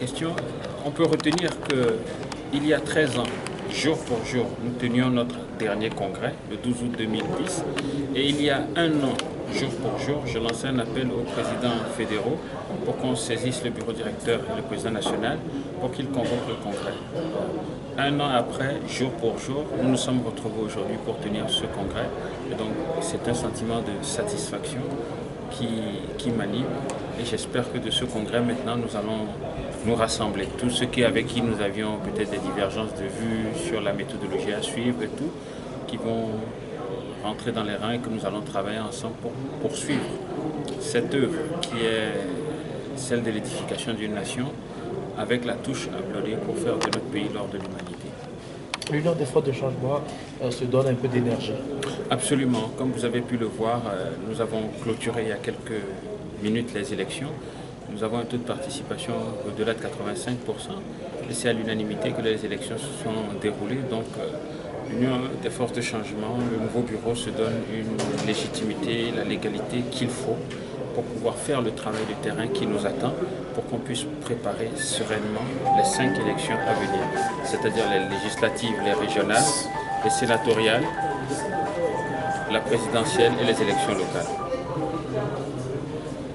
Question, on peut retenir qu'il y a 13 ans, jour pour jour, nous tenions notre dernier congrès, le 12 août 2010, et il y a un an, jour pour jour, je lançais un appel aux présidents fédéraux pour qu'on saisisse le bureau directeur et le président national pour qu'ils convoquent le congrès. Un an après, jour pour jour, nous nous sommes retrouvés aujourd'hui pour tenir ce congrès, et donc c'est un sentiment de satisfaction qui m'anime, et j'espère que de ce congrès maintenant nous allons nous rassembler, tous ceux avec qui nous avions peut-être des divergences de vues sur la méthodologie à suivre et tout, qui vont rentrer dans les rangs et que nous allons travailler ensemble pour poursuivre cette œuvre qui est celle de l'édification d'une nation avec la touche applaudie pour faire de notre pays l'or de l'humanité. L'Union des forces de changement se donne un peu d'énergie. Absolument. Comme vous avez pu le voir, nous avons clôturé il y a quelques minutes les élections. Nous avons un taux de participation au-delà de 85%, et c'est à l'unanimité que les élections se sont déroulées. Donc, l'Union des forces de changement, le nouveau bureau se donne une légitimité, la légalité qu'il faut pour pouvoir faire le travail de terrain qui nous attend, pour qu'on puisse préparer sereinement les 5 élections à venir, c'est-à-dire les législatives, les régionales, les sénatoriales, la présidentielle et les élections locales.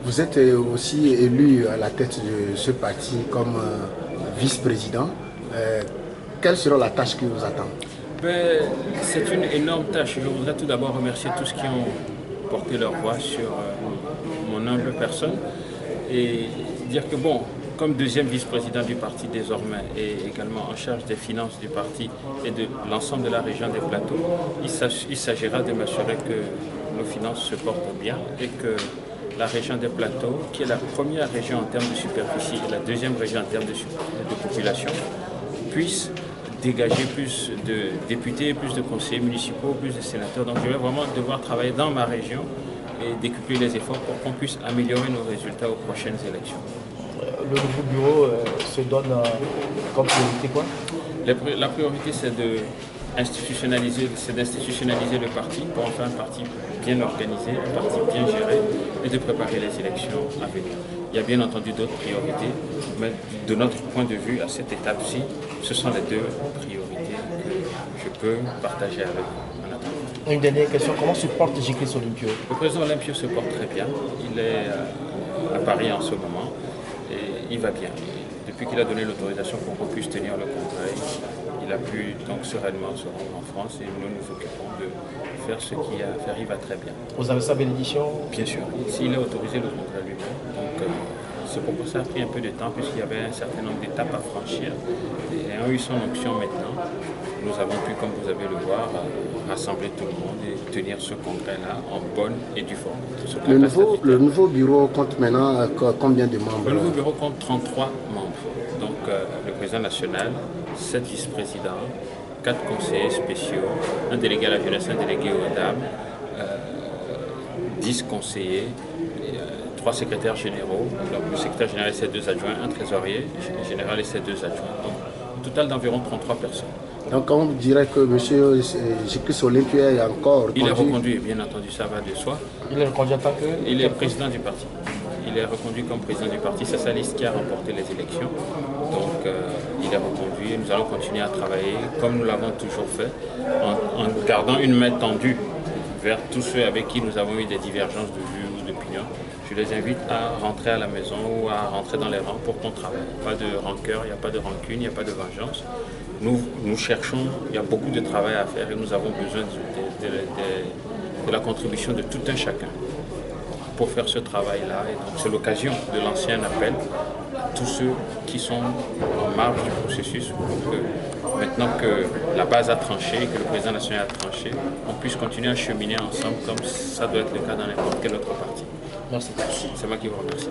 Vous êtes aussi élu à la tête de ce parti comme vice-président. Quelle sera la tâche qui vous attend? C'est une énorme tâche. Je voudrais tout d'abord remercier tous ceux qui ont porté leur voix sur mon humble personne et dire que bon, comme deuxième vice-président du parti désormais et également en charge des finances du parti et de l'ensemble de la région des Plateaux, il s'agira de m'assurer que nos finances se portent bien et que la région des Plateaux, qui est la première région en termes de superficie et la deuxième région en termes de population, puisse dégager plus de députés, plus de conseillers municipaux, plus de sénateurs. Donc je vais vraiment devoir travailler dans ma région et décupler les efforts pour qu'on puisse améliorer nos résultats aux prochaines élections. Le nouveau bureau se donne comme priorité quoi? La priorité c'est d'institutionnaliser le parti pour en faire un parti bien organisé, un parti bien géré et de préparer les élections à venir. Il y a bien entendu d'autres priorités, mais de notre point de vue à cette étape-ci, ce sont les deux priorités que je peux partager avec vous en attendant. Une dernière question, comment se porte J.Chris Olympio? Le président Olympio se porte très bien, il est à Paris en ce moment et il va bien. Depuis qu'il a donné l'autorisation pour qu'on puisse tenir le congrès, il a pu donc sereinement se rendre en France et nous nous occupons de faire ce qu'il y a à faire. Il va très bien. Vous avez sa bénédiction? Bien sûr. S'il a autorisé le congrès lui-même. Donc c'est pourquoi ça a pris un peu de temps puisqu'il y avait un certain nombre d'étapes à franchir. Et ayant eu son onction maintenant, nous avons pu, comme vous avez le voir, rassembler tout le monde et tenir ce congrès-là en bonne et due forme. Le nouveau bureau compte maintenant combien de membres? Le nouveau bureau compte 33 membres. Donc le président national, 7 vice-présidents, 4 conseillers spéciaux, un délégué à la jeunesse, un délégué aux dames, 10 conseillers, 3 secrétaires généraux. Donc, le secrétaire général et ses 2 adjoints, un trésorier général et ses 2 adjoints. Donc un total d'environ 33 personnes. Donc on dirait que M. J.Chris Olympio est encore reconduit. Il est reconduit, bien entendu, ça va de soi. Il est reconduit en tant que... Il est président du parti. Il est reconduit comme président du parti. C'est sa liste qui a remporté les élections. Donc il est reconduit. Nous allons continuer à travailler comme nous l'avons toujours fait, en gardant une main tendue vers tous ceux avec qui nous avons eu des divergences de vues ou d'opinions. Je les invite à rentrer à la maison ou à rentrer dans les rangs pour qu'on travaille. Pas de rancœur, il n'y a pas de rancune, il n'y a pas de vengeance. Nous cherchons, il y a beaucoup de travail à faire et nous avons besoin de la contribution de tout un chacun pour faire ce travail-là. Et donc c'est l'occasion de lancer un appel à tous ceux qui sont en marge du processus pour que maintenant que la base a tranché et que le président national a tranché, on puisse continuer à cheminer ensemble comme ça doit être le cas dans n'importe quel autre parti. Merci. C'est moi qui vous remercie.